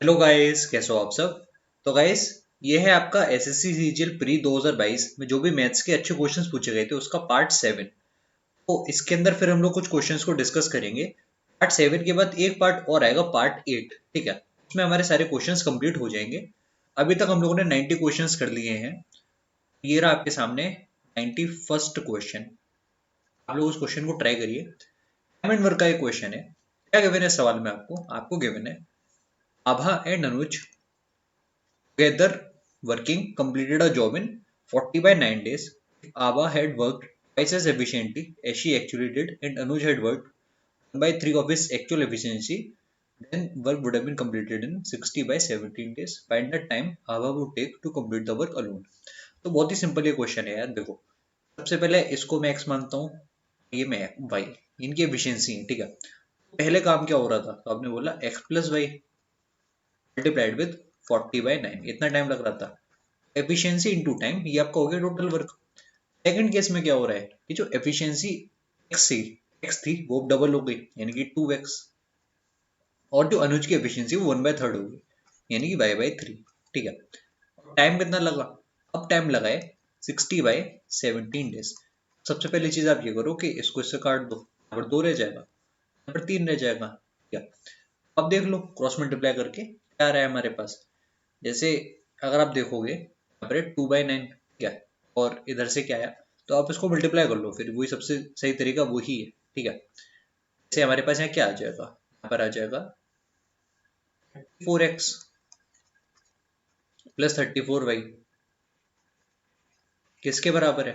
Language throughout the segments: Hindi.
हेलो गाइस, कैसे हो आप सब। तो गाइस, ये है आपका एसएससी सीजीएल प्री 2022 में जो भी मैथ्स के अच्छे क्वेश्चंस पूछे गए थे उसका पार्ट 7। तो इसके अंदर फिर हम लोग कुछ क्वेश्चंस को डिस्कस करेंगे। पार्ट 7 के बाद एक पार्ट और आएगा, पार्ट 8। ठीक है, उसमें हमारे सारे क्वेश्चंस कंप्लीट हो जाएंगे। अभी तक हम लोगों ने 90 क्वेश्चंस कर लिए हैं। ये रहा आपके सामने 91st क्वेश्चन। आप लोग उस क्वेश्चन को ट्राई करिए। डायमंड वर्क का एक क्वेश्चन है। क्या गिवन है सवाल में? आपको गिवन है Abha and Anuj together working completed a job in 40 by 9 days. If Abha had worked twice as efficiently as she actually did and Anuj had worked 1 by 3 of his actual efficiency, then work would have been completed in 60 by 17 days. Find the time Abha would take to complete the work alone. तो बहुत ही सिंपल ये क्वेश्चन है यार। देखो, सबसे पहले इसको मैं एक्स मानता हूँ, ये मैं वाई, इनकी एफिशिएंसी है। ठीक है, पहले काम क्या हो रहा था? तो आपने बोला x plus y multiplied with 40/9, इतना टाइम लग रहा था। एफिशिएंसी इनटू टाइम, ये आपका हो गया टोटल वर्क। सेकंड केस में क्या हो रहा है कि जो एफिशिएंसी एक्स थी वो डबल हो गई, यानी कि 2x। और जो अनुज की एफिशिएंसी वो 1/3 हो गई, यानी कि y/3। ठीक है, टाइम कितना लगा? अब टाइम लगा है 60/17 डेज। सबसे पहली चीज आप ये करो कि इसको इससे काट दो, यहाँ पर 2 रह जाएगा, यहाँ पर 3 रह जाएगा। ठीक है, अब देख लो क्रॉस मल्टीप्लाई करके क्या आ रहा है हमारे पास। जैसे अगर आप देखोगे यहाँ पर 2/9 क्या है, और इधर से क्या आया, तो आप इसको मल्टीप्लाई कर लो, फिर वही सबसे सही तरीका वही है। ठीक है, जैसे हमारे पास यहाँ क्या आ जाएगा, यहाँ पर आ जाएगा 4x प्लस 34y किसके बराबर है।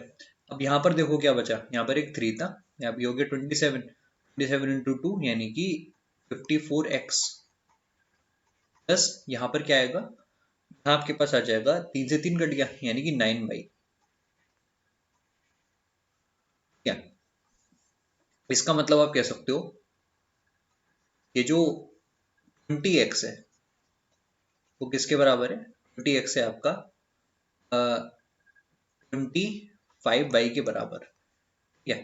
अब यहाँ पर देखो क्या बचा, यहाँ पर एक 3 था, यहाँ पे हो गया 27 इंटू 2 यानी कि 54x प्लस यहाँ पर क्या आएगा, यहाँ आपके पास आ जाएगा 3 से 3 कट गया यानी कि 9y। क्या इसका मतलब आप कह सकते हो ये जो 20x है वो किसके बराबर है? 20x है आपका 25y के बराबर। क्या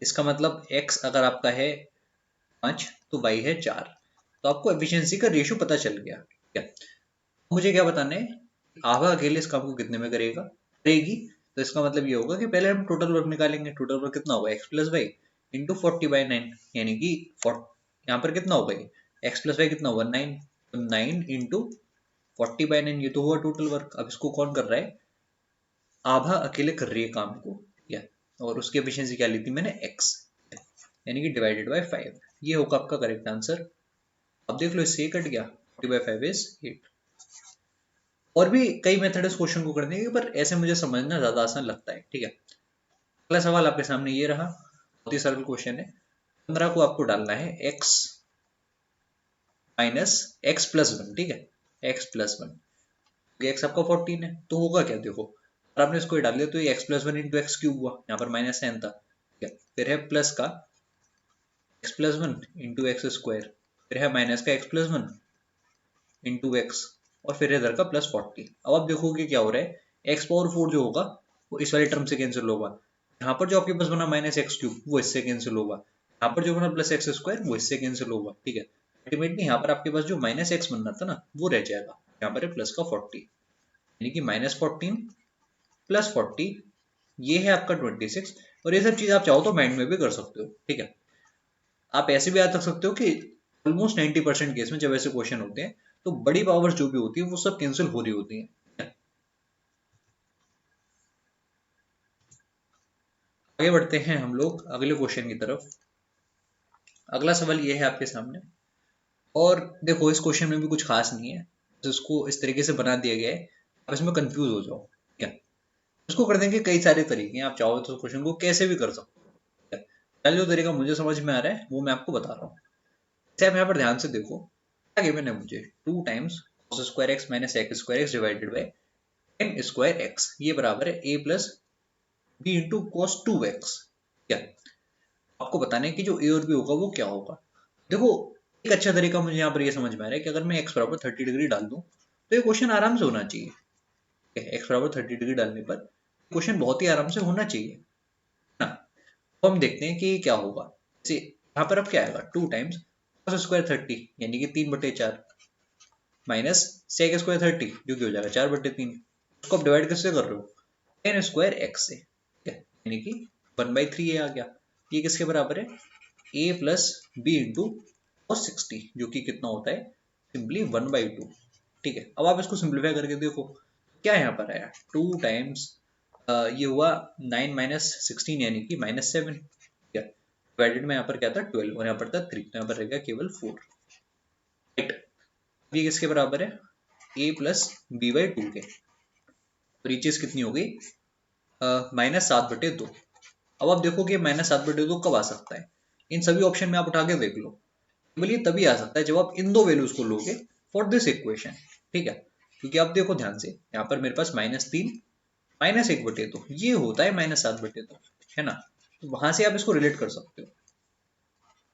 इसका मतलब x अगर आपका है 5 तो y है 4। तो आपको एफिशिएंसी का रेशियो पता चल गया। क्या मुझे क्या बताना है, आभा अकेले इस काम को कितने में करेगी। तो इसका मतलब ये होगा कि पहले हम टोटल वर्क निकालेंगे। टोटल वर्क कितना होगा, x प्लस वाई इंटू 40/9, यानी कि यहाँ पर कितना होगा, ये x प्लस वाई कितना होगा 9, तो 9 इंटू 40/9, ये तो हुआ टोटल वर्क। अब इसको कौन कर रहा है? आभा अकेले कर रही है काम को। या और उसकी एफिशिएंसी क्या ली थी मैंने, x, यानी कि डिवाइडेड बाय 5। ये होगा आपका करेक्ट आंसर। अब देख लो, इससे ये कट गया, 40/5 इज 8। और भी कई मेथड इस क्वेश्चन को करने के, पर ऐसे मुझे समझना ज्यादा आसान लगता है। ठीक है, अगला सवाल आपके सामने ये रहा, बहुत ही सरल क्वेश्चन है। 15 को आपको डालना है x माइनस एक्स प्लस 1। ठीक है, x प्लस 1, एक्स आपका 14 है, तो होगा क्या देखो, और आपने इसको डाल दिया तो ये x plus 1 into x cube हुआ, यहाँ पर माइनस साइन था। ठीक है, फिर है प्लस का x plus 1 into x square, फिर है माइनस का एक्स प्लस 1 इंटू एक्स, और फिर इधर का प्लस 40। अब आप देखोगे क्या हो रहा है, एक्स पावर 4 जो होगा वो इस वाली टर्म से कैंसिल होगा, यहाँ पर जो आपके पास बना माइनस एक्स क्यूब वो इससे कैंसिल होगा, यहाँ पर जो बना प्लस एक्स स्क्वायर वो इससे कैंसिल होगा। ठीक है, अल्टीमेटली यहाँ पर आपके पास जो माइनस एक्स बनना था ना वो रह जाएगा, यहाँ पर है प्लस का 40, यानी कि -14 प्लस 40, ये है आपका 26। और ये सब चीज आप चाहो तो माइंड में भी कर सकते हो। ठीक है, आप ऐसे भी याद रख सकते हो कि ऑलमोस्ट 90% केस में जब ऐसे क्वेश्चन होते हैं तो बड़ी पावर्स जो भी होती है वो सब कैंसिल हो रही होती हैं। आगे बढ़ते हैं हम लोग अगले क्वेश्चन की तरफ। अगला सवाल ये है आपके सामने, और देखो इस क्वेश्चन में भी कुछ खास नहीं है, तो इसको इस तरीके से बना दिया गया है आप इसमें कंफ्यूज हो जाओ। ठीक है, इसको करने के कई सारे तरीके हैं, आप चाहो तो क्वेश्चन को कैसे भी कर सकते हो। ठीक है, पहले जो तरीका मुझे समझ में आ रहा है वो मैं आपको बता रहा हूँ। जैसे आप यहाँ पर ध्यान से देखो, क्या गिवन है मुझे, 2 times cos square x minus x square x divided by n square x, ये बराबर है a plus b into cos 2x। क्या आपको बताना है कि जो a और b होगा वो क्या होगा। देखो, एक अच्छा तरीका मुझे यहाँ पर ये समझ में आ रहा है कि अगर मैं x बराबर 30 डिग्री डाल दूं तो ये क्वेश्चन आराम से होना चाहिए। x बराबर 30 डिग्री डालने पर क्वेश्चन बहुत ही आराम से होना चाहिए ना। तो हम देखते हैं कि क्या होगा। जैसे यहाँ पर अब क्या आएगा, 2 टाइम्स cos स्क्वायर 30 यानी कि 3/4 माइनस सेक स्क्वायर 30 जो कि हो जाएगा 4/3। उसको आप डिवाइड किससे कर रहे हो, टेन स्क्वायर एक्स से, ठीक है, यानी कि 1/3 ये आ गया। ये किसके बराबर है, ए प्लस बी इंटू कॉस 60 जो कि कितना होता है सिंपली 1/2। ठीक है, अब आप इसको सिंप्लीफाई करके देखो क्या यहाँ पर आया, 2 टाइम्स ये हुआ 9 माइनस 16 यानी कि -7, ठीक है, डिवाइडेड में यहाँ पर क्या था 12 और यहाँ पर था 3, तो यहाँ पर रहेगा केवल 4, राइट। ये किसके बराबर है, a प्लस b/2 के, तो ये चीज कितनी हो गई, -7/2। अब आप देखो कि -7/2 कब आ सकता है, इन सभी ऑप्शन में आप उठा के देख लो, केवल ये तभी आ सकता है जब आप इन दो वैल्यूज को लोगे फॉर दिस इक्वेशन, ठीक है, क्योंकि आप देखो ध्यान से यहाँ पर मेरे पास -3 -1/2 ये होता है -7/2, है ना, तो वहां से आप इसको रिलेट कर सकते हो।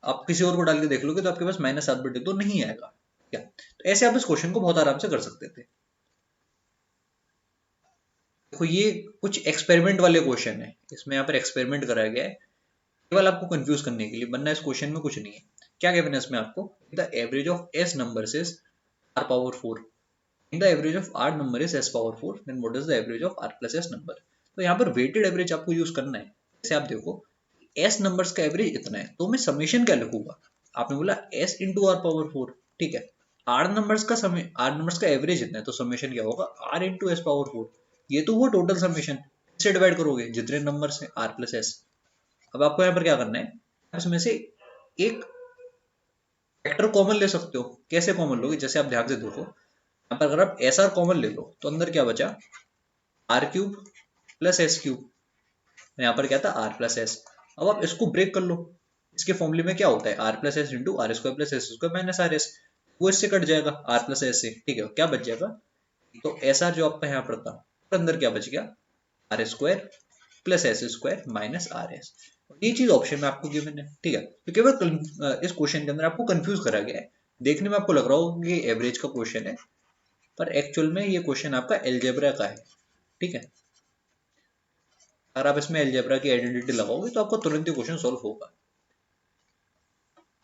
आप किसी और को डाल के देख लोगे तो आपके पास -7/2 नहीं आएगा क्या, तो ऐसे आप इस क्वेश्चन को बहुत आराम से कर सकते थे। देखो ये कुछ एक्सपेरिमेंट वाले क्वेश्चन है, इसमें यहाँ पर एक्सपेरिमेंट कराया गया है केवल आपको कंफ्यूज करने के लिए, वरना इस क्वेश्चन में कुछ नहीं है। क्या गिवन है इसमें आपको, the average of s numbers is r power 4, the average of r number is s power 4, then what is the average of r plus s number. तो यहाँ पर वेटेड एवरेज आपको यूज करना है। जैसे आप देखो s नंबर्स का एवरेज इतना है तो मैं समेशन क्या लिखूंगा, आपने बोला s इंटू आर पावर 4, ठीक है, r नंबर्स का समय r नंबर्स का एवरेज इतना है तो समेशन क्या होगा r इंटू एस पावर 4, ये तो वो टोटल समेशन, इससे डिवाइड करोगे जितने नंबर्स हैं r प्लस s। अब आपको यहाँ पर क्या करना है, इसमें से एक फैक्टर कॉमन ले सकते हो। कैसे कॉमन लोगे, जैसे आप ध्यान से देखो यहाँ पर अगर आप एस आर कॉमन ले लो तो अंदर क्या बचा, r³ प्लस s³, यहाँ पर क्या था r प्लस s। अब आप इसको ब्रेक कर लो, इसके फॉर्मूले में क्या होता है r plus s into r square plus s square minus r s, वो इससे कट जाएगा r प्लस s से, ठीक है, क्या बच जाएगा, तो एस आर जो आपका यहाँ पर था और अंदर क्या बच गया r square plus s square minus R S. ये चीज ऑप्शन में आपको गिवन है, ठीक है, तो केवल इस क्वेश्चन के अंदर आपको कंफ्यूज करा गया है। देखने में आपको लग रहा होगा कि एवरेज का क्वेश्चन है, पर एक्चुअल में ये क्वेश्चन आपका एलजेब्रा का है, ठीक है। अगर आप इसमें एलजेब्रा की आइडेंटिटी लगाओगे तो आपको तुरंत ही क्वेश्चन सॉल्व होगा।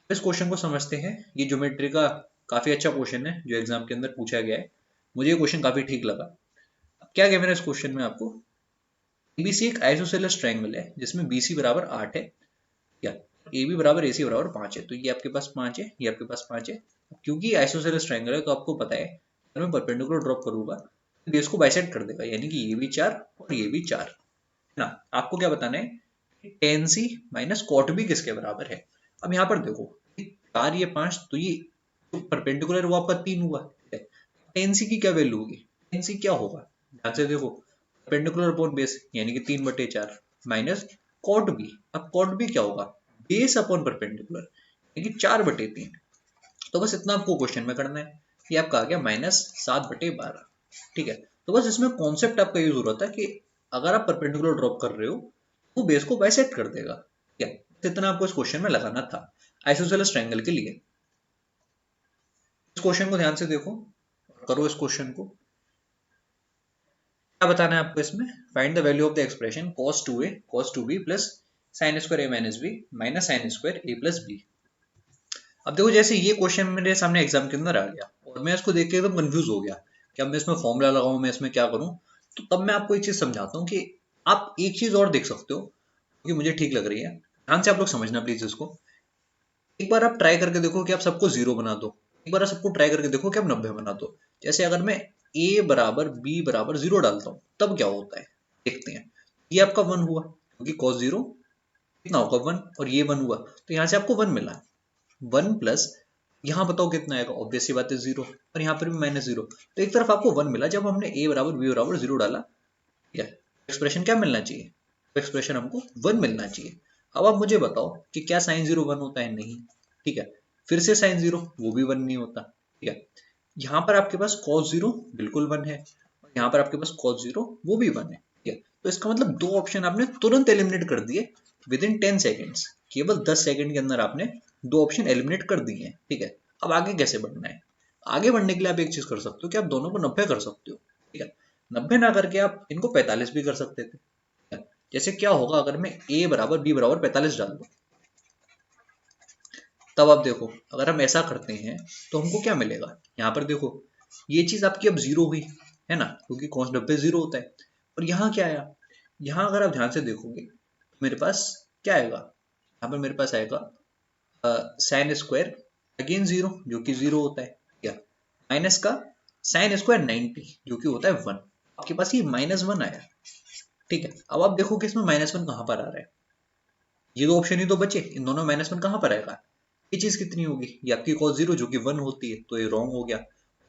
इस क्वेश्चन को समझते हैं, ये ज्योमेट्री का काफी अच्छा क्वेश्चन है जो एग्जाम के अंदर पूछा गया है, मुझे ये क्वेश्चन काफी ठीक लगा। क्या गिवन है इस क्वेश्चन में आपको, एबीसी एक आइसोसेलेस ट्रायंगल है जिसमें बीसी बराबर 8 है, क्या ए बी बराबर ए सी बराबर 5 है, तो ये आपके पास 5 है, ये आपके पास 5 है। क्योंकि आइसोसेलेस ट्रायंगल है तो आपको पता है अगर मैं परपेंडिकुलर ड्रॉप करूंगा तो बेस को बाइसेक्ट कर देगा, यानी कि ये भी 4 और ये भी 4, है ना। आपको क्या बताना है, टेन सी माइनस कॉट बी किसके बराबर है। अब यहाँ पर देखो 4 ये 5, तो ये परपेंडिकुलर वो आपका 3 हुआ, ठीक है, टेन सी की क्या वैल्यू होगी, टेन सी क्या होगा, ध्यान से देखो परपेंडिकुलर अपॉन बेस यानी कि 3/4 माइनस कॉट बी, अब कॉट बी क्या होगा, बेस अपॉन परपेंडिकुलर यानी कि 4/3। तो बस इतना आपको क्वेश्चन में करना है, ये आपका आ गया -7/12, ठीक है। तो बस इसमें कॉन्सेप्ट आपका यूज हो रहा था कि अगर आप परपेंडिकुलर ड्रॉप कर रहे हो वो बेस को बाइसेक्ट कर देगा, ठीक है, इतना आपको इस क्वेश्चन में लगाना था आइसोसेलेस ट्रायंगल के लिए। इस क्वेश्चन को ध्यान से देखो, करो इस क्वेश्चन को, क्या बताना है आपको इसमें, find the value of the expression cos 2a cos 2b plus sin square a minus b minus sin square a plus b। अब देखो जैसे ये क्वेश्चन मेरे सामने एग्जाम के अंदर आ गया और मैं इसको देख के एकदम कंफ्यूज हो गया कि अब मैं इसमें फॉर्मूला लगाऊं, मैं इसमें क्या करूं, तो तब मैं आपको एक चीज समझाता हूँ कि आप एक चीज और देख सकते हो क्योंकि मुझे ठीक लग रही है, ध्यान से आप लोग समझना प्लीज इसको। एक बार आप ट्राई करके देखो कि आप सबको 0 बना दो, एक बार आप सबको ट्राई करके देखो कि आप 90 बना दो। जैसे अगर मैं a बराबर b बराबर 0 डालता हूँ तब क्या होता है, देखते हैं। ये आपका 1 हुआ क्योंकि cos 0 कितना होगा 1 और ये 1 हुआ तो यहाँ से आपको 1 मिला, 1 प्लस यहाँ बताओ कितना आएगा, ऑब्वियस सी बात है 0 और यहाँ पर भी -0, तो एक तरफ आपको 1 मिला जब हमने a बराबर b बराबर 0 डाला, ठीक है, एक्सप्रेशन क्या मिलना चाहिए, एक्सप्रेशन हमको 1 मिलना चाहिए। अब आप मुझे बताओ कि क्या साइन 0 1 होता है, नहीं, ठीक है, फिर से साइन 0 वो भी 1 नहीं होता, ठीक है, यहाँ पर आपके पास cos 0 बिल्कुल 1 है और यहाँ पर आपके पास cos 0 वो भी 1 है, ठीक है, तो इसका मतलब दो ऑप्शन आपने तुरंत एलिमिनेट कर दिए विद इन 10 सेकेंड्स, केवल 10 सेकंड के अंदर आपने दो ऑप्शन एलिमिनेट कर दिए हैं, ठीक है। अब आगे कैसे बढ़ना है, आगे बढ़ने के लिए आप एक चीज कर सकते हो कि आप दोनों को 90 कर सकते हो, ठीक है, 90 ना करके आप इनको 45 भी कर सकते थे, ठीक है? जैसे क्या होगा अगर मैं a बराबर b बराबर 45 डाल दूं, तब आप देखो अगर हम ऐसा करते हैं तो हमको क्या मिलेगा, यहाँ पर देखो ये चीज आपकी अब जीरो हुई है ना, क्योंकि कॉस 90 जीरो होता है। और यहाँ क्या आया, यहाँ अगर आप ध्यान से देखोगे तो मेरे पास क्या आएगा, यहाँ पर मेरे पास आएगा साइन स्क्वायर अगेन जीरो, जो कि जीरो होता है, क्या माइनस का साइन स्क्वायर 90 जो कि होता है 1। आपके पास ये -1 आया। ठीक है, अब आप देखो कि इसमें -1 कहाँ पर आ रहा है, ये दो ऑप्शन ही तो बचे, इन दोनों में -1 कहाँ पर आएगा, ये चीज कितनी होगी, ये आपकी cos 0 जो कि 1 होती है, तो ये रॉन्ग हो गया।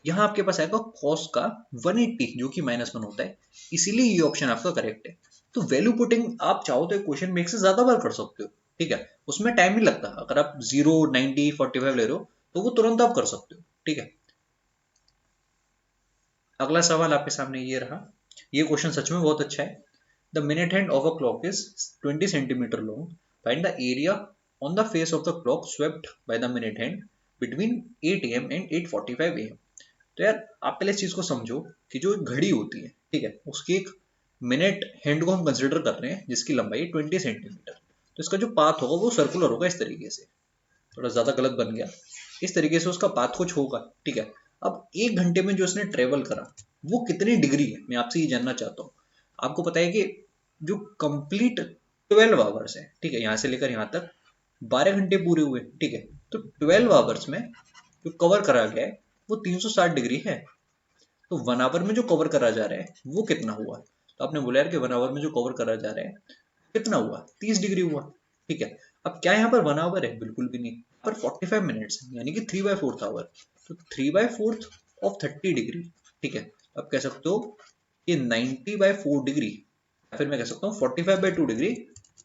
यहाँ आपके पास आएगा cos का 180 जो कि -1 होता है, इसीलिए ये ऑप्शन आपका करेक्ट है। तो वैल्यू पुटिंग आप चाहो तो क्वेश्चन में एक से ज्यादा बार कर सकते हो, ठीक है, उसमें टाइम नहीं लगता। अगर आप 0, 90, 45 ले रहे हो तो वो तुरंत आप कर सकते हो। ठीक है, अगला सवाल आपके सामने ये रहा। ये क्वेश्चन सच में बहुत अच्छा है। The minute hand of a clock is 20 centimetre long, find the area on the face of the clock swept by the minute hand between 8 AM and 8:45 AM। तो यार आप पहले इस चीज को समझो कि जो एक घड़ी होती है, ठीक है, उसकी एक मिनट हैंड को हम कंसिडर कर रहे हैं जिसकी लंबाई 20 सेंटीमीटर, तो इसका जो पाथ होगा वो सर्कुलर होगा इस तरीके से, थोड़ा ज्यादा गलत बन गया, इस तरीके से उसका पाथ कुछ होगा। ठीक है, अब 1 घंटे में जो उसने ट्रेवल करा वो कितनी डिग्री है, मैं आपसे ये जानना चाहता हूँ। आपको पता है कि जो कंप्लीट 12 आवर्स है, ठीक है, यहाँ से लेकर यहाँ तक 12 घंटे पूरे हुए, ठीक है, तो 12 आवर्स में जो कवर करा गया है वो 360 डिग्री है। तो 1 आवर में जो कवर करा जा रहा है वो कितना हुआ, तो आपने बोला यार कि 1 आवर में जो कवर करा जा रहा है कितना हुआ, 30 डिग्री हुआ। ठीक है, अब क्या यहाँ पर 1 आवर है, बिल्कुल भी नहीं, यहाँ पर 45 मिनट्स यानी कि 3/4 आवर, तो 3/4 ऑफ 30 डिग्री। ठीक है, अब कह सकते हो ये 90/4 डिग्री, या फिर मैं कह सकता हूँ 45/2 डिग्री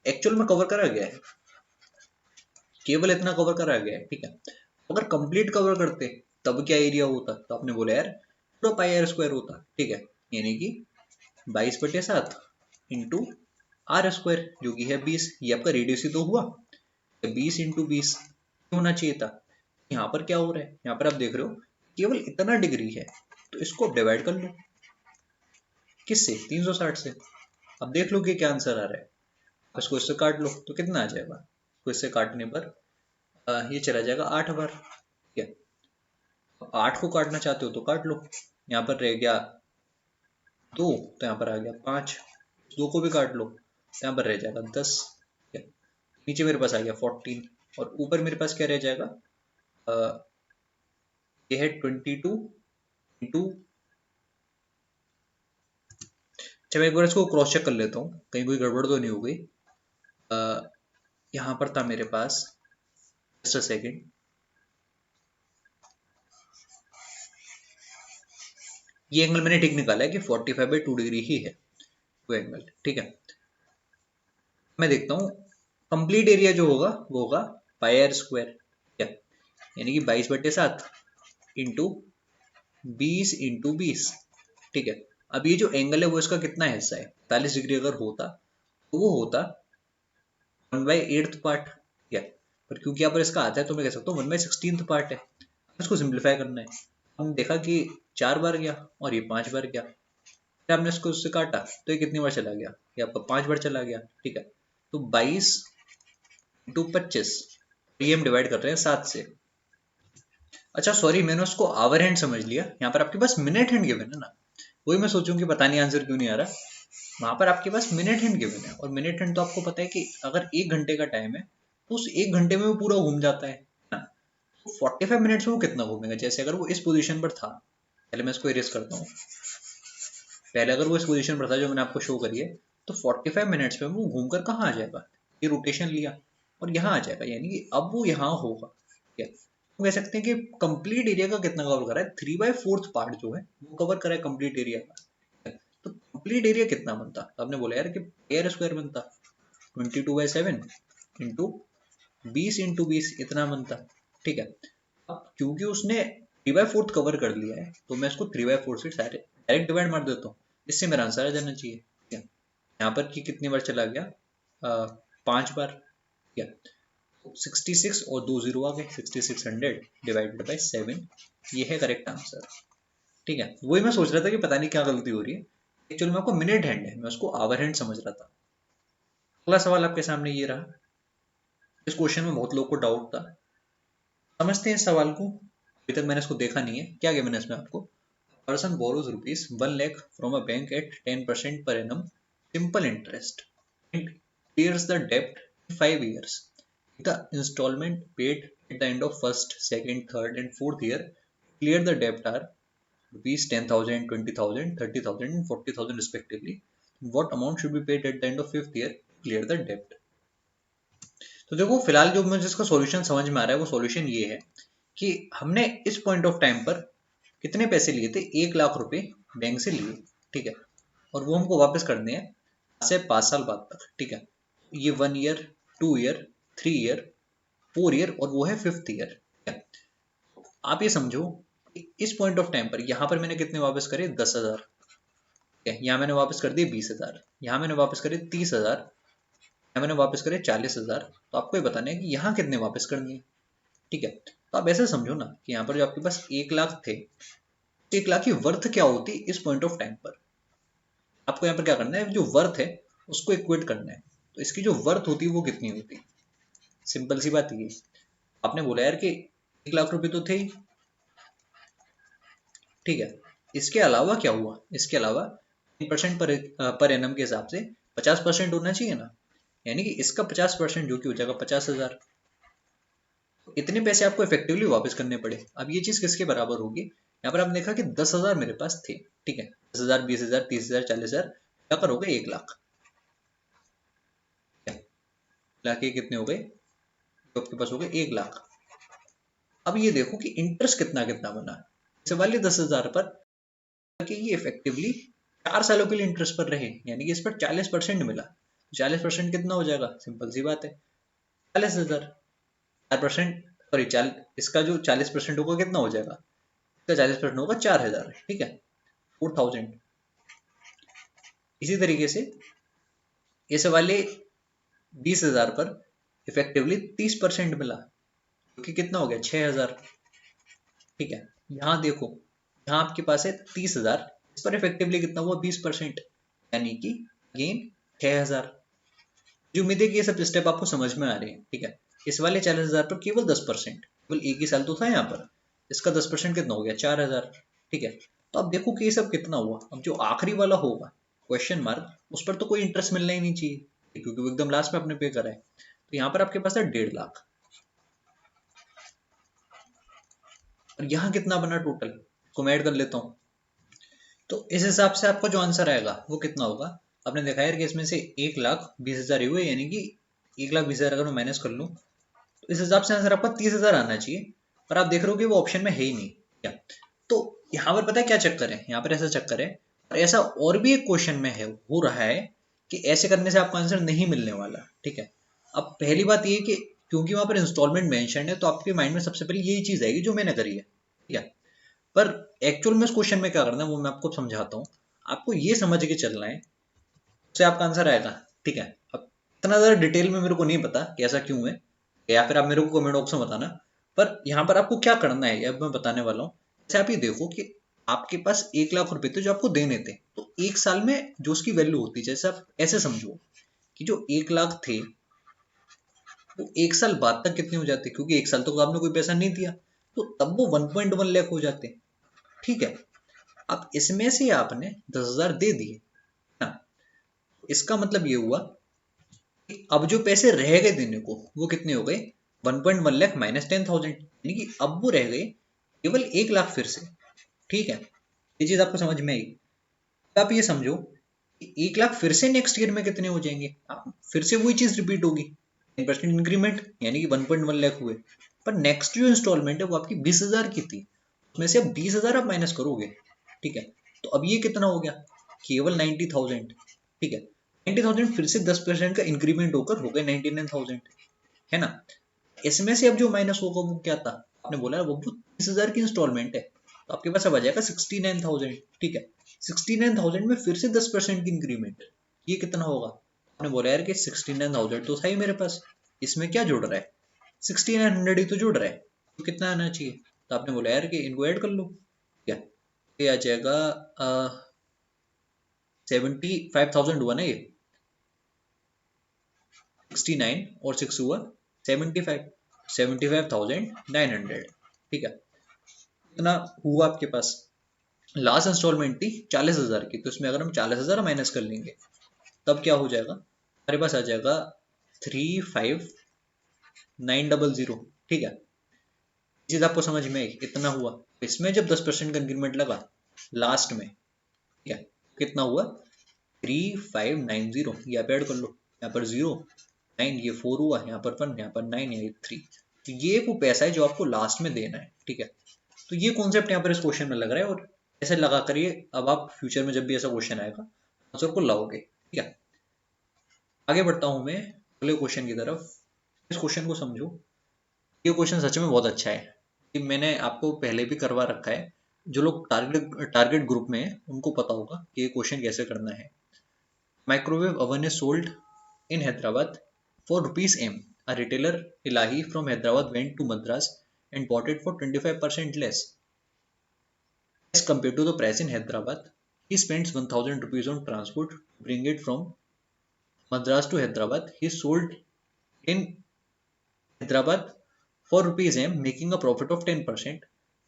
एक्चुअल में कवर करा गया है, केवल इतना कवर करा गया है। ठीक है, अगर कंप्लीट कवर करते तब क्या एरिया होता, तो आपने बोला यार पूरा पाई आर स्क्वायर होता। ठीक है, यानी कि 22/7 इंटू आर स्क्वायर जो कि है 20, ये आपका रेडियस ही तो हुआ, 20 × 20 होना चाहिए था। यहाँ पर क्या हो रहा है, यहाँ पर आप देख रहे हो केवल इतना डिग्री है, तो इसको आप डिवाइड कर लो किससे, 360 से। अब देख लो कि क्या आंसर आ रहा है, इसको इससे काट लो तो कितना आ जाएगा, तो इससे काटने पर ये चला जाएगा 8 बार। ठीक है, अब 8 को काटना चाहते हो तो काट लो, यहाँ पर रह गया 2, तो यहाँ पर आ गया 5, 2 को भी काट लो तो यहाँ पर रह जाएगा 10। ठीक है, नीचे मेरे पास आ गया 14, और ऊपर मेरे पास क्या रह जाएगा, ये है 22 इंटू, अच्छा मैं एक बार इसको क्रॉस चेक कर लेता हूँ कहीं कोई गड़बड़ तो नहीं हो गई। यहाँ पर था मेरे पास, जस्ट अ सेकेंड, ये एंगल मैंने ठीक निकाला है कि 45/2 डिग्री ही है वो एंगल। ठीक है, मैं देखता हूँ कंप्लीट एरिया जो होगा वो होगा पाई आर स्क्वायर, ठीक है, यानी कि 22/7 इंटू 20 × 20। ठीक है, अब ये जो एंगल है वो इसका कितना हिस्सा है, 45 डिग्री अगर होता तो वो होता 1/8 पार्ट। ठीक है, पर क्योंकि यहाँ पर इसका आता है तो मैं कह सकता हूँ 1/16 पार्ट है। इसको सिंप्लीफाई करना है, हमने देखा कि 4 बार गया और ये 5 बार गया, फिर हमने इसको उससे काटा तो ये कितनी बार चला गया, ये आपका 5 बार चला गया। ठीक है, तो 22 × 25, ये हम डिवाइड कर रहे हैं 7 से। अच्छा सॉरी, मैंने उसको आवर हैंड समझ लिया, यहाँ पर आपके पास मिनट हैंड गिवन है ना, वही मैं सोचूं कि पता नहीं आंसर क्यों नहीं आ रहा। वहां पर आपके पास मिनट हैंड गिवन है, और मिनट हैंड तो आपको पता है कि अगर 1 घंटे का टाइम है तो उस 1 घंटे में वो पूरा घूम जाता है ना, तो 45 मिनट्स में वो कितना घूमेगा, जैसे अगर वो इस पोजीशन पर था, पहले मैं इसको इरेज करता हूँ, पहले अगर वो इस पोजीशन पर था जो मैंने आपको शो करी है, तो 45 मिनट्स में वो घूमकर कहाँ आ जाएगा, ये रोटेशन लिया और यहाँ आ जाएगा, यानी कि अब वो यहाँ होगा। ठीक है, तो कह सकते हैं कि कंप्लीट एरिया का कितना कवर करा है, 3/4 पार्ट जो है वो कवर करा है कंप्लीट एरिया का। तो कंप्लीट एरिया कितना बनता, तो आपने बोला यार कि एयर स्क्वायर बनता 22/7 इंटू 20 × 20 इतना बनता। ठीक है, अब क्योंकि उसने 3/4 कवर कर लिया है तो मैं इसको 3/4 से डायरेक्ट डिवाइड मार देता हूँ, इससे मेरा आंसर आ जाना चाहिए। ठीक है, यहाँ पर कि कितनी बार चला गया, 5 बार। ठीक है, 66 और 2 जीरो आ गए, 6600 डिवाइडेड बाई 7, ये है करेक्ट आंसर। ठीक है, वही मैं सोच रहा था कि पता नहीं क्या गलती हो रही है, एक्चुअली में आपको मिनट हैंड है, मैं उसको आवर हैंड समझ रहा था। अगला सवाल आपके सामने ये रहा, इस क्वेश्चन में बहुत लोग को डाउट था, समझते हैं इस सवाल को, अभी तक मैंने इसको देखा नहीं है, क्या गिवन है इसमें आपको, person borrows rupees 1 lakh from a bank at 10% per annum simple interest and clears the debt in 5 years. The installment paid at the end of first, second, third and fourth year clear the debt are rupees 10,000, 20,000, 30,000 and 40,000 respectively. What amount should be paid at the end of fifth year to clear the debt? तो देखो फिलहाल जो मुझे इसका सॉल्यूशन समझ में आ रहा है वो सॉल्यूशन ये है कि हमने इस पॉइंट ऑफ टाइम पर कितने पैसे लिए थे, 1 लाख रुपए बैंक से लिए, ठीक है, और वो हमको वापस करने हैं 5 साल बाद तक, ठीक है। ये 1 ईयर, 2 ईयर, 3 ईयर, 4 ईयर और वो है फिफ्थ ईयर। आप ये समझो कि इस पॉइंट ऑफ टाइम पर यहाँ पर मैंने कितने वापस करे, 10,000, यहाँ मैंने वापस कर दिए 20,000, यहाँ मैंने वापस करे 30,000, यहाँ मैंने वापस करे 40,000। तो आपको ये बताना है कि यहाँ कितने वापस करनी है, ठीक है। तो आप ऐसे समझो ना कि यहाँ पर जो आपके पास 1 लाख थे, 1 लाख की वर्थ क्या होती इस पॉइंट ऑफ टाइम पर। आपको यहाँ पर क्या करना है, जो वर्थ है उसको इक्वेट करना है। तो इसकी जो वर्थ होती है वो कितनी होती, सिंपल सी बात ये। आपने बोला यार कि 1 लाख रुपए तो थे ही, ठीक है, इसके अलावा क्या हुआ, इसके अलावा 10% पर एनम के हिसाब से 50% होना चाहिए ना, यानी कि इसका 50% जो कि हो जाएगा 50,000। इतने पैसे आपको इफेक्टिवली वापस करने पड़े। अब ये चीज किसके बराबर होगी, यहाँ पर आपने देखा कि 10,000 मेरे पास थे, ठीक है, 10,000, 20,000, 30,000, 40,000, यहाँ पर हो गए 1 लाख। लाख के कितने हो गए, तो आपके पास हो गए 1 लाख। अब ये देखो कि इंटरेस्ट कितना कितना बना, इस वाले 10,000 पर कि ये इफेक्टिवली 4 सालों के लिए इंटरेस्ट पर रहे, यानी कि इस पर 40% मिला। 40% कितना हो जाएगा, सिंपल सी बात है 40,000। 4%, सॉरी, इसका जो 40% होगा कितना हो जाएगा, इसका 40% होगा 4,000, ठीक है, 4,000। इसी तरीके से इस वाले 20,000 पर इफेक्टिवली 30% मिला, जो कि कितना हो गया 6,000, ठीक है। यहाँ देखो, यहाँ आपके पास है 30,000, इस पर इफेक्टिवली कितना हुआ 20%, यानी कि अगेन 6,000। जो उम्मीद है कि ये सब स्टेप आपको समझ में आ रहे हैं, ठीक है। इस वाले 40,000 पर केवल 10%, केवल एक ही साल तो था यहाँ पर, इसका 10% कितना हो गया 4,000, ठीक है। तो अब देखो कि ये सब कितना हुआ। अब जो आखिरी वाला होगा क्वेश्चन मार्क, उस पर तो कोई इंटरेस्ट मिलना ही नहीं चाहिए, क्योंकि वो एकदम लास्ट में आपने पे करा है। तो यहाँ पर आपके पास है 1.5 लाख, और यहाँ कितना बना टोटल, इसको मैं ऐड कर लेता हूँ। तो इस हिसाब से आपका जो आंसर आएगा वो कितना होगा। आपने देखा यार कि इसमें से 1,20,000 हुए, यानी कि 1,20,000 अगर मैं माइनस कर लूँ तो इस हिसाब से आंसर आपका 30,000 आना चाहिए, पर आप देख रहे हो कि वो ऑप्शन में है ही नहीं, क्या। तो यहाँ पर पता है क्या चक्कर है, यहाँ पर ऐसा चक्कर है, और ऐसा और भी एक क्वेश्चन में है, हो रहा है कि ऐसे करने से आपका आंसर नहीं मिलने वाला, ठीक है। अब पहली बात ये कि क्योंकि वहां पर इंस्टॉलमेंट मेंशन है, तो आपके माइंड में सबसे पहले यही चीज आएगी जो मैंने करी है, ठीक है। पर एक्चुअल में उस क्वेश्चन में क्या करना है वो मैं आपको समझाता हूँ। आपको ये समझ के चलना है, उससे आपका आंसर आएगा, ठीक है। अब इतना ज्यादा डिटेल में मेरे को नहीं पता कि ऐसा क्यों है, या फिर आप मेरे को कमेंट बॉक्स में बताना। पर यहाँ पर आपको क्या करना है अब मैं बताने वाला हूँ। जैसे आप ये देखो कि आपके पास 1 लाख रुपए थे जो आपको देने थे, तो एक साल में जो उसकी वैल्यू होती है, जैसे आप ऐसे समझो कि जो 1 लाख थे वो एक साल बाद तक कितने हो जाते, क्योंकि एक साल तो आपने कोई पैसा नहीं दिया, तो तब वो 1.1 लाख हो जाते, ठीक है। अब इसमें से आपने 10,000 दे दिए ना, इसका मतलब ये हुआ कि अब जो पैसे रह गए देने को वो कितने हो गए, 1.1 लाख माइनस 10,000, यानी कि अब वो रह गए केवल 1 लाख फिर से, ठीक है। ये चीज आपको समझ में आई। अब आप ये समझो कि 1 लाख फिर से नेक्स्ट ईयर में कितने हो जाएंगे, फिर से वही चीज रिपीट होगी, 10% इंक्रीमेंट, यानी कि 1.1 लाख हुए। पर नेक्स्ट जो इंस्टॉलमेंट है वो आपकी 20,000 की थी, उसमें से अब 20,000 आप माइनस करोगे, ठीक है। तो अब ये कितना हो गया, केवल 90,000, ठीक है। 90,000 फिर से 10% का इंक्रीमेंट होकर हो गए 99,000, है ना। इसमें से अब जो माइनस होगा वो क्या था, आपने बोला वो 30,000 की इंस्टॉलमेंट है, तो आपके पास अब आ जाएगा 69,000, ठीक है। 69,000 में फिर से 10% की इंक्रीमेंट, ये कितना होगा। आपने बोला यार कि 69,000 तो था ही मेरे पास, इसमें क्या जुड़ रहा है, 6,900 ही तो जुड़ रहा है, तो कितना आना चाहिए। तो आपने बोला यार कि इनको ऐड कर लो, क्या ये आ जाएगा 75,000 हुआ ना, ये 69 और 6 हुआ 75, 75,900, ठीक है, इतना हुआ आपके पास। लास्ट इंस्टॉलमेंट थी 40,000 की, तो इसमें अगर हम 40,000 माइनस कर लेंगे तब क्या हो जाएगा, हमारे पास आ जाएगा 35,900। ठीक है, ये चीज आपको समझ में आई, कितना हुआ। इसमें जब 10% का इंक्रीमेंट लगा लास्ट में, ठीक है, कितना हुआ 3590, यहाँ पे ऐड कर लो, यहाँ पर 0 9, ये 4 हुआ, यहाँ पर 1, यहाँ पर 9, यहाँ 3। तो ये वो पैसा है जो आपको लास्ट में देना है। ठीक है, तो ये कॉन्सेप्ट यहाँ पर इस क्वेश्चन में लग रहा है, और ऐसे लगा करिए, अब आप फ्यूचर में जब भी ऐसा क्वेश्चन आएगा आंसर को लाओगे। ठीक है, आगे बढ़ता हूं मैं अगले क्वेश्चन की तरफ। इस क्वेश्चन को समझो, ये क्वेश्चन सच में बहुत अच्छा है, कि मैंने आपको पहले भी करवा रखा है। जो लोग टारगेट ग्रुप में है उनको पता होगा कि ये क्वेश्चन कैसे करना है। Microwave oven is sold in Hyderabad for rupees M. A retailer Ilahi from Hyderabad went to Madras and bought it for 25% less as compared to the price in Hyderabad. He spends 1,000 rupees on transport to bring it from Madras to Hyderabad. He sold in Hyderabad for rupees M, making a profit of 10%.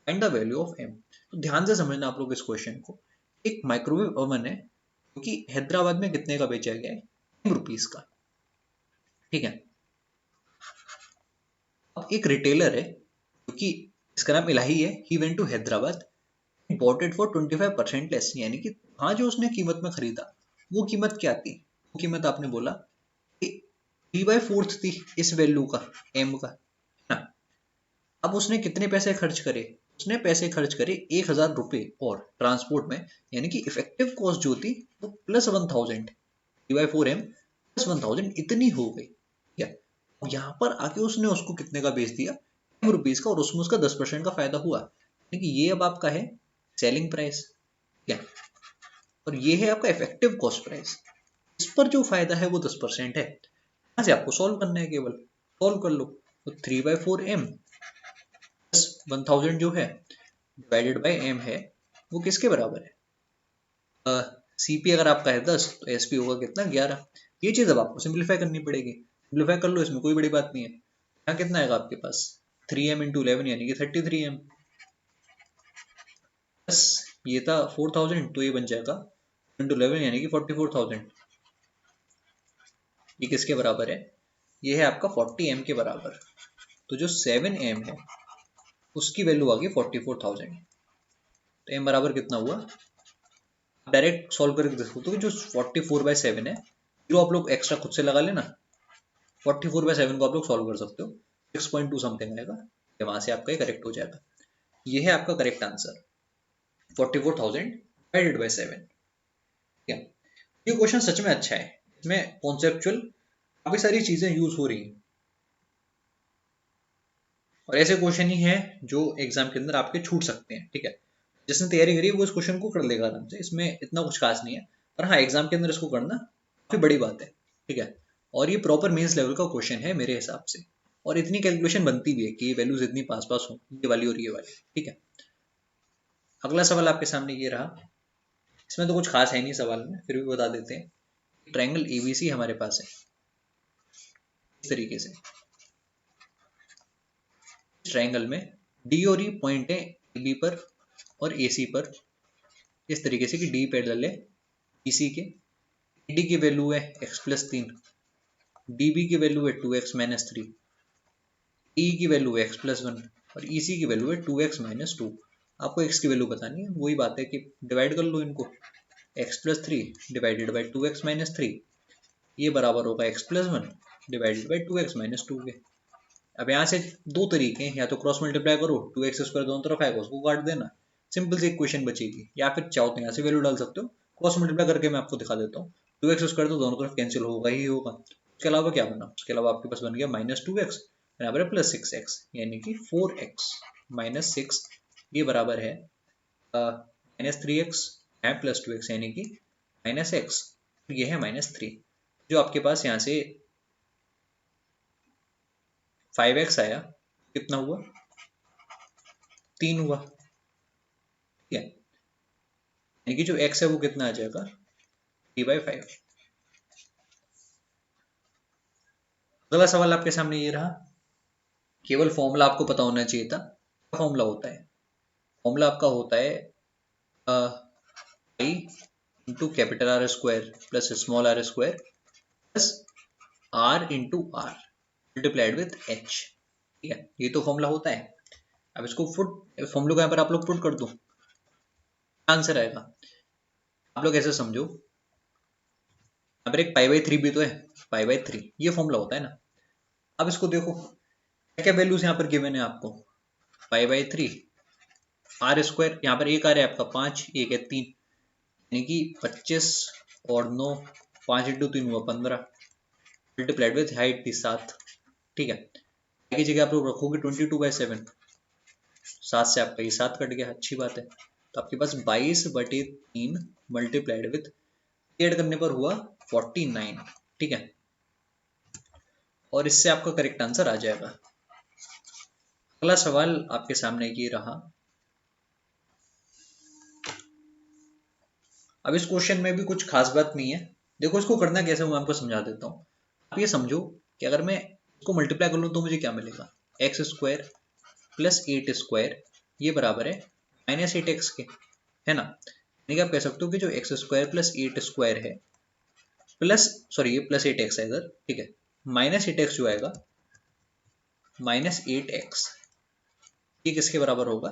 Find the value of M. तो ध्यान से समझना आप लोग इस क्वेश्चन को। एक माइक्रोवेव ओवन है जो कि हैदराबाद में कितने का बेचा गया है, ₹10 का। ठीक है, अब एक रिटेलर है क्योंकि इसका नाम इलाही है, he went to Hyderabad, bought it for 25% less, यानी कि हाँ जो उसने कीमत में खरीदा वो कीमत क्या थी, वो कीमत आपने बोला कि 3/4 थी इस वैल्यू का, एम का, है ना। अब उसने कितने पैसे खर्च करे, उसने पैसे खर्च करे 1,000 रुपये और ट्रांसपोर्ट में, यानी कि इफेक्टिव कॉस्ट जो थी वो +1,000, 3/4 एम +1,000 इतनी हो गई। ठीक है, अब यहाँ पर आके उसने उसको कितने का बेच दिया, ₹10 का, और उसमें उसका 10% का फायदा हुआ, यानी कि ये अब आपका है सेलिंग प्राइस। क्या, और ये है आपका इफेक्टिव कॉस्ट प्राइस। इस पर जो फायदा है वो 10% है। यहाँ से आपको सॉल्व करना है, केवल सॉल्व कर लो। तो 3/4 M प्लस 1,000 जो है डिवाइडेड बाई एम है, वो किसके बराबर है, सीपी अगर आपका है 10 तो एसपी होगा कितना, 11। ये चीज अब आपको सिंप्लीफाई करनी पड़ेगी, सिंप्लीफाई कर लो, इसमें कोई बड़ी बात नहीं है। यहाँ कितना आएगा आपके पास, 3M इंटू 11 यानी कि 33M, प्लस ये था 4,000 तो ये बन जाएगा इंटू 11 यानी कि 44,000। ये किसके बराबर है, ये है आपका 40M के बराबर। तो जो 7M है उसकी वैल्यू आ गई 44,000। तो एम बराबर कितना हुआ, डायरेक्ट सॉल्व करके देख सकते हो कि जो 44/7 है, जो आप लोग एक्स्ट्रा खुद से लगा लेना, 44/7 को आप लोग सॉल्व कर सकते हो, 6.2 समथिंग आएगा, वहां से आपका करेक्ट हो जाएगा। ये है आपका करेक्ट आंसर, 44,000 डिवाइडेड बाई 7। ठीक है, ये क्वेश्चन सच में अच्छा है, इसमें कॉन्सेप्चुअल काफी सारी चीजें यूज हो रही हैं, और ऐसे क्वेश्चन ही हैं जो एग्जाम के अंदर आपके छूट सकते हैं। ठीक है, जिसने तैयारी करी है वो इस क्वेश्चन को कर लेगा आराम से, इसमें इतना कुछ खास नहीं है, पर हाँ एग्जाम के अंदर इसको करना काफी बड़ी बात है। ठीक है, और ये प्रॉपर मेंस लेवल का क्वेश्चन है मेरे हिसाब से, और इतनी कैलकुलेशन बनती भी है कि ये वैल्यूज इतनी पास पास हो, ये वाली और ये वाली। ठीक है, अगला सवाल आपके सामने ये रहा, इसमें तो कुछ खास है नहीं सवाल में, फिर भी बता देते हैं। ट्रायंगल एबीसी हमारे पास है इस तरीके से, इस ट्रायंगल में डी और ई पॉइंट है ए बी पर और ए सी पर, इस तरीके से कि डी पैरेलल है बीसी के, डी की वैल्यू है x+3, डीबी की वैल्यू है 2x-3, ई की वैल्यू है x+1 और ईसी की वैल्यू है 2x-2। आपको x की वैल्यू बतानी है, वही बात है कि डिवाइड कर लो इनको, x+3 डिवाइडेड बाई 2x-3, ये बराबर होगा x+1 डिवाइडेड बाई 2x-2 के। अब यहाँ से दो तरीके हैं, या तो क्रॉस मल्टीप्लाई करो, 2x² दोनों तरफ आएगा उसको काट देना, सिंपल सी इक्वेशन बचेगी, या फिर चाहो तो यहाँ से वैल्यू डाल सकते हो, क्रॉस मल्टीप्लाई करके मैं आपको दिखा देता हूँ। 2x² तो दोनों तरफ कैंसिल होगा ही होगा, उसके अलावा क्या बना, उसके अलावा आपके पास बन गया -2x बराबर है +6x, यानी कि 4x - 6, ये बराबर है -3x है +2x यानी कि -x, ये है -3। जो आपके पास यहाँ से 5x आया, कितना हुआ, 3 हुआ। ठीक है, यानी कि जो x है वो कितना आ जाएगा, 3/5। अगला सवाल आपके सामने ये रहा, केवल फॉर्मूला आपको पता होना चाहिए था। क्या फॉर्मूला होता है, फॉर्मूला आपका होता है I into capital R square plus small R square plus R into R multiplied with H. ठीक है, ये तो फॉर्मूला होता है। अब इसको फुट फॉर्मूले को यहाँ पर आप लोग पुट कर दो, आंसर आएगा। आप लोग ऐसे समझो, यहाँ पर एक पाई बाई थ्री भी तो है, पाई बाई थ्री ये फॉर्मूला होता है ना। अब इसको देखो क्या क्या वैल्यूज यहाँ पर गिवन है आपको, pi by three, r square, यहाँ पर एक आ रहा है आपका 5, एक है 3, यानी कि 25 और 9, 5 इंटू 3 हुआ 15, मल्टीप्लाइड विथ हाइट थी 7। ठीक है, की जगह आप लोग रखोगे 22/7, 7 से आपका ये 7 कट गया, अच्छी बात है। तो आपके पास 22/3 मल्टीप्लाइड विथ एड करने पर हुआ 49। ठीक है, और इससे आपका करेक्ट आंसर आ जाएगा। अगला सवाल आपके सामने ये रहा। अब इस क्वेश्चन में भी कुछ खास बात नहीं है। देखो इसको करना कैसे मैं आपको समझा देता हूँ। आप ये समझो कि अगर मैं इसको मल्टीप्लाई कर लूँ तो मुझे क्या मिलेगा, एक्स स्क्वायर प्लस 8 स्क्वायर ये बराबर है -8x के, है ना। यानी कि आप कह सकते हो कि जो एक्स स्क्वायर प्लस 8 स्क्वायर है प्लस, सॉरी ये प्लस 8x है इधर, ठीक है, -8x जो आएगा -8x, ये किसके बराबर होगा,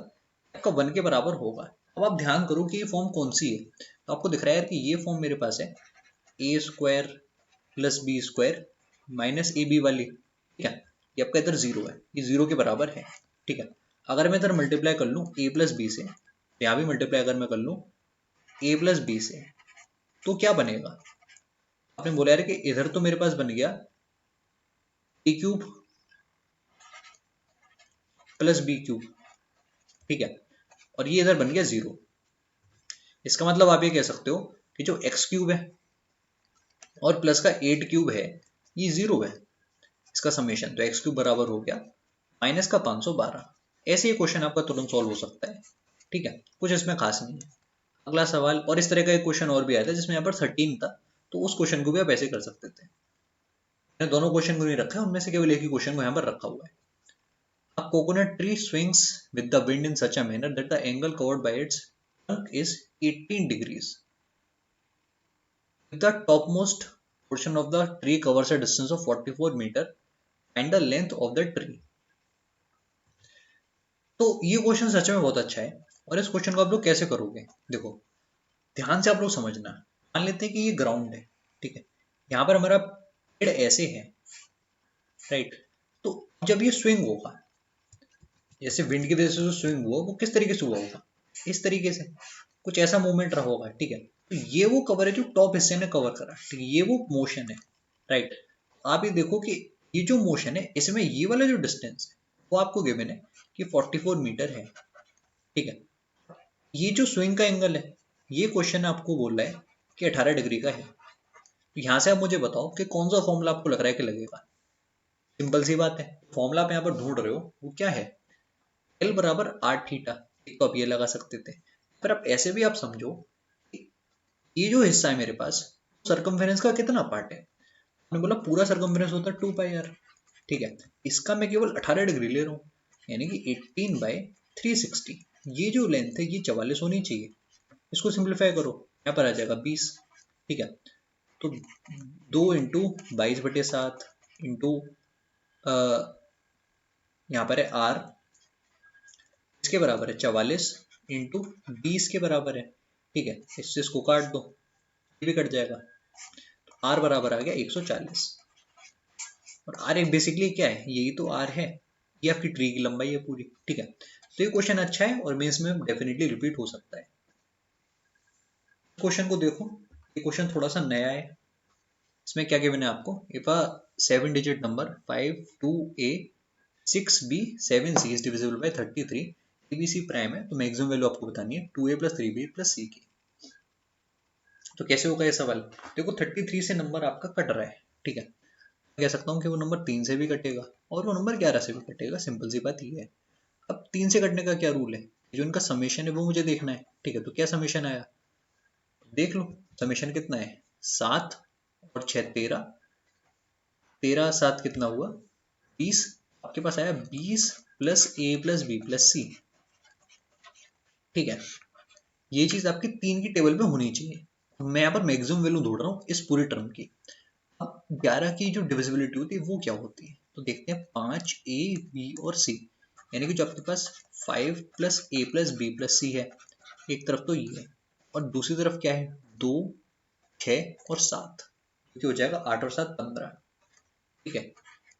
आपका 1 के बराबर होगा। अब आप ध्यान करो कि ये फॉर्म कौन सी है। तो आपको दिख रहा है यार कि ये फॉर्म मेरे पास है A square plus B square minus A B वाली, ठीक है, ये आपका इधर जीरो है, ये जीरो के बराबर है। ठीक है, अगर मैं इधर मल्टीप्लाई कर लूँ ए प्लस बी से, यहाँ भी मल्टीप्लाई अगर मैं कर लूँ ए प्लस बी से, तो क्या बनेगा। आपने बोला यार कि इधर तो मेरे पास बन गया ए क्यूब प्लस बी क्यूब, ठीक है, और ये इधर बन गया जीरो। इसका मतलब आप ये कह सकते हो कि जो एक्स क्यूब है और प्लस का 8 क्यूब है ये जीरो है, इसका समेशन, तो एक्स क्यूब बराबर हो गया माइनस का 512। ऐसे ही क्वेश्चन आपका तुरंत सॉल्व हो सकता है। ठीक है, कुछ इसमें खास नहीं है। अगला सवाल, और इस तरह का एक क्वेश्चन और भी आया था जिसमें यहाँ पर 13 था, तो उस क्वेश्चन को भी आप ऐसे कर सकते थे। मैंने दोनों क्वेश्चन को नहीं रखा है, उनमें से केवल एक ही क्वेश्चन को यहाँ पर रखा हुआ है। A coconut tree swings with the wind in such a manner that the angle covered by its trunk is 18 degrees. If the topmost portion of the tree covers a distance of 44 meter, find the length of the tree. तो ये क्वेश्चन सच में बहुत अच्छा है, और इस क्वेश्चन को आप लोग कैसे करोगे, देखो ध्यान से आप लोग समझना। मान लेते हैं कि ये ग्राउंड है, ठीक है, यहाँ पर हमारा पेड़ ऐसे है, राइट, तो जब ये स्विंग होगा, जैसे विंड की वजह से जो स्विंग हुआ वो किस तरीके से हुआ होगा, इस तरीके से कुछ ऐसा मूवमेंट रहा होगा। ठीक है, तो ये वो कवर है जो टॉप हिस्से ने कवर करा, ठीक है, ये वो मोशन है, राइट। आप ये देखो कि ये जो मोशन है इसमें ये वाला जो डिस्टेंस है वो आपको गिवन है कि 44 मीटर है। ठीक है, ये जो स्विंग का एंगल है ये क्वेश्चन आपको बोल रहा है कि 18 डिग्री का है। तो यहाँ से आप मुझे बताओ कि कौन सा फॉर्मूला आपको लग रहा है कि लगेगा। सिंपल सी बात है, फॉर्मूला आप यहाँ पर ढूंढ रहे हो वो क्या है, एल बराबर आर थीटा। एक तो आप ये लगा सकते थे, पर आप ऐसे भी आप समझो ये जो हिस्सा है मेरे पास सरकमफेरेंस का कितना पार्ट है, मैंने बोला पूरा सरकमफेरेंस होता है 2 पाई आर। ठीक है, इसका मैं केवल 18 डिग्री ले रहा हूँ, यानी कि 18/360। ये जो लेंथ है ये 44 होनी चाहिए। इसको सिंप्लीफाई करो, यहाँ पर आ जाएगा 20। ठीक है, तो 2 × 22/7 इंटू यहाँ पर है आर, इसके बराबर है 44 इंटू 20 के बराबर है। ठीक है, इससे इसको काट दो, ये भी कट जाएगा, तो आर बराबर आ गया 140। और आर एक बेसिकली क्या है, यही तो आर है, ये आपकी ट्री की लंबाई है पूरी। ठीक है, तो ये क्वेश्चन अच्छा है और मेंस में डेफिनेटली रिपीट हो सकता है। क्वेश्चन को देखो, ये क्वेश्चन थोड़ा सा नया है। इसमें क्या गिवन है आपको, if a 7 digit number 52A 6B 7C is divisible by 33, ABC prime है, तो मैक्सिमम वैल्यू आपको बतानी है 2A + 3B + C की। तो कैसे होगा ये सवाल, देखो 33 से नंबर आपका कट रहा है, ठीक है, कह सकता हूँ कि वो नंबर 3 से भी कटेगा और वो नंबर 11 से भी कटेगा, सिंपल सी बात ये है। अब 3 से कटने का क्या रूल है, जो इनका समेशन है वो मुझे देखना है। ठीक है, तो क्या समेशन आया, देख लो समेशन कितना है, 7 और 6 13, 13 7 कितना हुआ 20, आपके पास आया 20 + A + B + C। ठीक है, ये चीज आपकी 3 की टेबल पे होनी चाहिए। मैं यहाँ पर मैक्सिमम वैल्यू ढूंढ रहा हूँ इस पूरी टर्म की। अब 11 की जो डिविजिबिलिटी होती है वो क्या होती है, तो देखते हैं 5 ए बी और सी, यानी कि जो आपके पास 5 प्लस ए प्लस बी प्लस सी है, एक तरफ तो ये है और दूसरी तरफ क्या है, 2 6 और 7, जो हो जाएगा 8 और 7 15। ठीक है,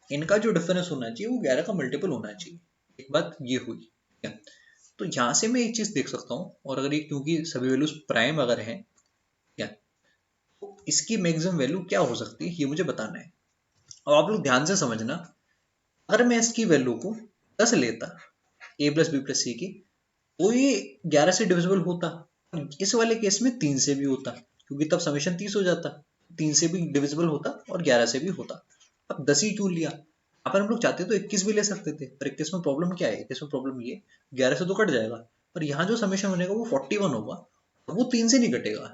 इनका जो डिफरेंस होना चाहिए वो 11 का मल्टीपल होना चाहिए। एक बात ये हुई, ठीक है। तो यहाँ से मैं एक चीज देख सकता हूँ, और अगर ये क्योंकि सभी वैल्यूज प्राइम अगर हैं, क्या तो इसकी मैक्सिमम वैल्यू क्या हो सकती है ये मुझे बताना है। अब आप लोग ध्यान से समझना, अगर मैं इसकी वैल्यू को 10 लेता, ए प्लस बी प्लस सी की, तो ये 11 से डिविजिबल होता। इस वाले केस में 3 से भी होता, क्योंकि तब समेशन 30 हो जाता, 3 से भी डिविजिबल होता और 11 से भी होता। अब 10 ही क्यों लिया, यहाँ पर हम लोग चाहते तो 21 भी ले सकते थे, पर 21 में प्रॉब्लम क्या है, 21 में प्रॉब्लम ये 11 से तो कट जाएगा, पर यहाँ जो समेशन बनेगा वो 41 होगा और वो 3 से नहीं कटेगा,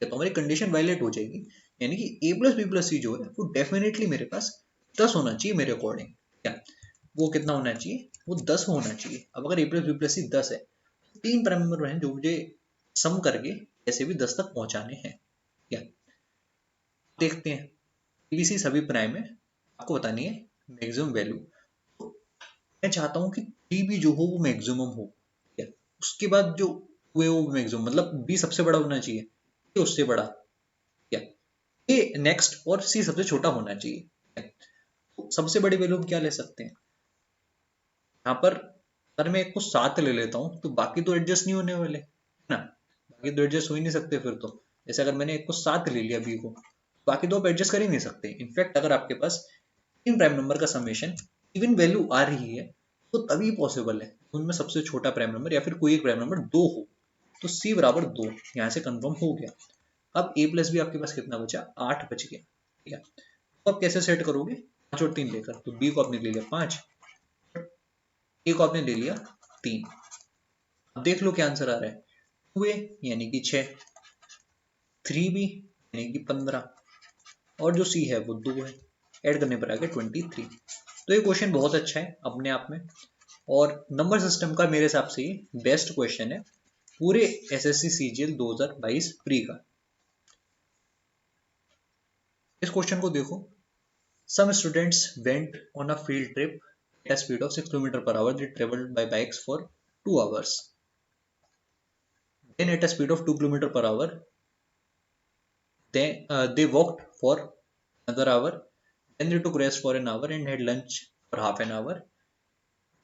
तो हमारी कंडीशन वायलेट हो जाएगी। यानी कि ए प्लस बी प्लस सी जो है वो डेफिनेटली मेरे पास 10 होना चाहिए मेरे अकॉर्डिंग। क्या वो कितना होना चाहिए, वो 10 होना चाहिए। अब अगर ए प्लस बी प्लस सी 10 है, तीन प्राइम नंबर हैं जो मुझे सम करके कैसे भी 10 तक पहुंचाने हैं। क्या देखते हैं, एबीसी सभी प्राइम है, आपको बतानी है मैक्सिमम वैल्यू। तो मैं चाहता हूँ कि थ्री भी जो हो वो मैक्सिमम हो। क्या उसके बाद जो हुए वो मैक्सिमम, मतलब बी सबसे बड़ा होना चाहिए, ये उससे बड़ा, क्या ये नेक्स्ट, और सी सबसे छोटा होना चाहिए। क्या? तो सबसे बड़ी वैल्यू हम क्या ले सकते हैं यहाँ पर, अगर मैं एक को 7 ले लेता हूँ तो बाकी तो एडजस्ट नहीं होने वाले, है ना, बाकी तो एडजस्ट हो ही नहीं सकते फिर तो। जैसे अगर मैंने एक को 7 ले लिया बी को, बाकी तो आप एडजस्ट कर ही नहीं सकते। इनफैक्ट अगर आपके पास तीन प्राइम नंबर का समेशन इवन वैल्यू आ रही है तो तभी पॉसिबल है उनमें सबसे छोटा प्राइम नंबर या फिर कोई एक प्राइम नंबर 2 हो। तो सी बराबर 2 यहाँ से कंफर्म हो गया। अब ए प्लस भी आपके पास कितना बचा, 8 बच गया। ठीक है, तो आप कैसे सेट करोगे, 5 और 3 लेकर, तो बी को आपने ले लिया 5, ए को आपने ले लिया 3। अब देख लो क्या आंसर आ रहा है, 2a यानी कि 6, 3b यानी कि 15, और जो सी है वो 2 है, ऐड करने पर आ गया 23। तो ये क्वेश्चन बहुत अच्छा है अपने आप में, और नंबर सिस्टम का मेरे हिसाब से ये बेस्ट क्वेश्चन है पूरे एसएससी सीजीएल 2022 प्री का। इस क्वेश्चन को देखो, some students went on a field trip at a speed of 6 km per hour. They traveled by bikes for 2 hours. Then at a speed of 2 km per hour, they walked for another hour. Then they took rest for an hour and had lunch for half an hour.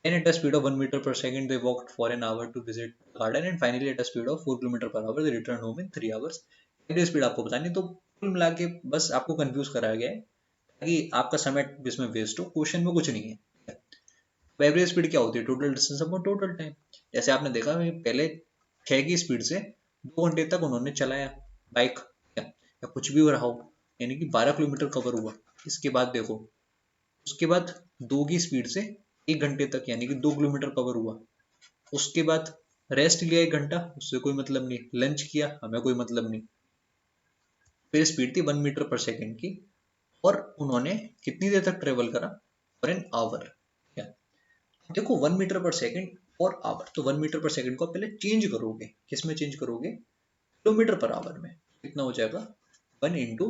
Then at a speed of 1 meter per second, they walked for an hour to visit the garden. And finally at a speed of 4 km per hour, they returned home in 3 hours. ये स्पीड आपको बतानी, तो कुल मिला के बस आपको कंफ्यूज कराया गया है ताकि आपका समय इसमें वेस्ट हो, क्वेश्चन में कुछ नहीं है। एवरेज स्पीड क्या होती है, total distance upon total time. जैसे आपने देखा पहले 6 की स्पीड से 2 घंटे तक उन्होंने चलाया बाइक, या कुछ भी हो रहा हो, यानी कि 12 किलोमीटर कवर हुआ। इसके बाद देखो, उसके बाद 2 की स्पीड से 1 घंटे तक यानी कि 2 किलोमीटर कवर हुआ। उसके बाद रेस्ट लिया 1 घंटा, उससे कोई मतलब नहीं, लंच किया, हमें कोई मतलब नहीं। फिर स्पीड थी 1 मीटर पर सेकेंड की, और उन्होंने कितनी देर तक ट्रेवल करा, फॉर एन आवर। देखो 1 मीटर पर सेकेंड और आवर, तो 1 मीटर पर सेकेंड को पहले चेंज करोगे, किस में चेंज करोगे, किलोमीटर पर आवर में। कितना हो जाएगा, 1 इंटू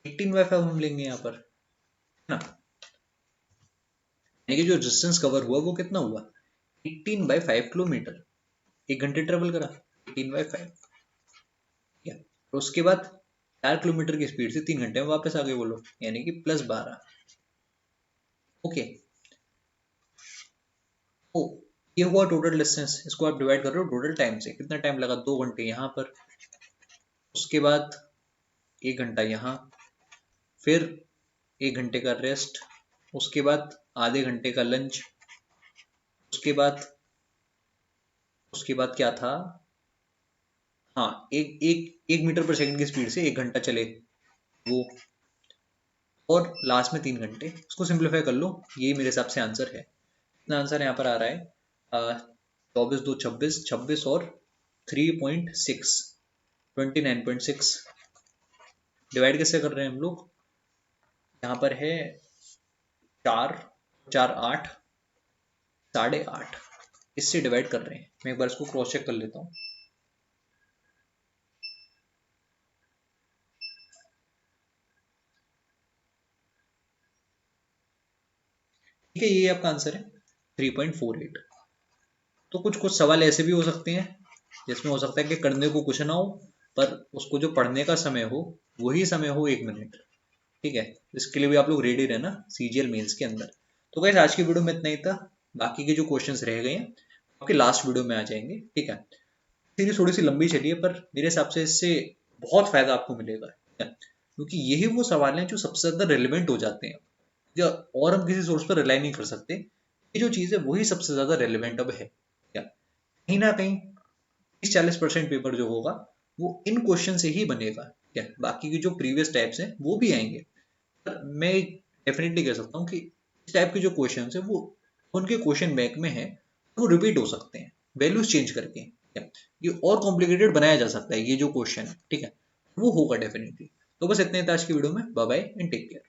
18/5 हम लेंगे यहाँ पर, है ना, यानी कि जो डिस्टेंस कवर हुआ वो कितना हुआ, 18/5 किलोमीटर, 1 घंटे ट्रेवल करा, 18/5। और उसके बाद 4 किलोमीटर की स्पीड से 3 घंटे में वापस आ गए वो लोग, यानी कि +12। ओके, तो ये हुआ टोटल डिस्टेंस। इसको आप डिवाइड कर रहे हो टोटल टाइम से, कितना टाइम लगा, 2 घंटे यहाँ पर, उसके बाद 1 घंटा यहाँ, फिर 1 घंटे का रेस्ट, उसके बाद आधे घंटे का लंच, उसके बाद क्या था, हाँ, एक मीटर पर सेकंड की स्पीड से 1 घंटा चले वो, और लास्ट में 3 घंटे। इसको सिंप्लीफाई कर लो, ये मेरे हिसाब से आंसर है। इतना आंसर यहाँ पर आ रहा है 24 2 26, 26 और 3.6, 29.6। डिवाइड कैसे कर रहे हैं हम लोग, यहाँ पर है 4 4 8, 8.5, इससे डिवाइड कर रहे हैं। मैं एक बार इसको क्रॉस चेक कर लेता हूँ। ठीक है, ये आपका आंसर है 3.48। तो कुछ कुछ सवाल ऐसे भी हो सकते हैं जिसमें हो सकता है कि करने को कुछ ना हो, पर उसको जो पढ़ने का समय हो वही समय हो 1 मिनट। ठीक है, इसके लिए भी आप लोग रेडी रहना सीजीएल मेंस के अंदर। तो गाइस आज की वीडियो में इतना ही था। बाकी के जो क्वेश्चंस रह गए हैं आपके लास्ट वीडियो में आ जाएंगे। ठीक है, सीरीज थोड़ी सी लंबी चली है पर मेरे हिसाब से इससे बहुत फायदा आपको मिलेगा। ठीक है, क्योंकि यही वो सवाल हैं जो सबसे ज्यादा रेलिवेंट हो जाते हैं, या और हम किसी सोर्स पर रिलाई नहीं कर सकते। ये जो चीज़ है वही सबसे ज्यादा रेलिवेंट अब है। क्या कहीं ना कहीं 30-40% पेपर जो होगा वो इन क्वेश्चन से ही बनेगा। क्या बाकी की जो प्रीवियस टाइप्स हैं वो भी आएंगे, पर मैं डेफिनेटली कह सकता हूँ कि इस टाइप के जो क्वेश्चन है वो उनके क्वेश्चन बैंक में है, वो रिपीट हो सकते हैं वैल्यूज चेंज करके। क्या ये और कॉम्प्लिकेटेड बनाया जा सकता है ये जो क्वेश्चन है। ठीक है, वो होगा डेफिनेटली। तो बस इतने था आज की वीडियो में। Bye bye and take care.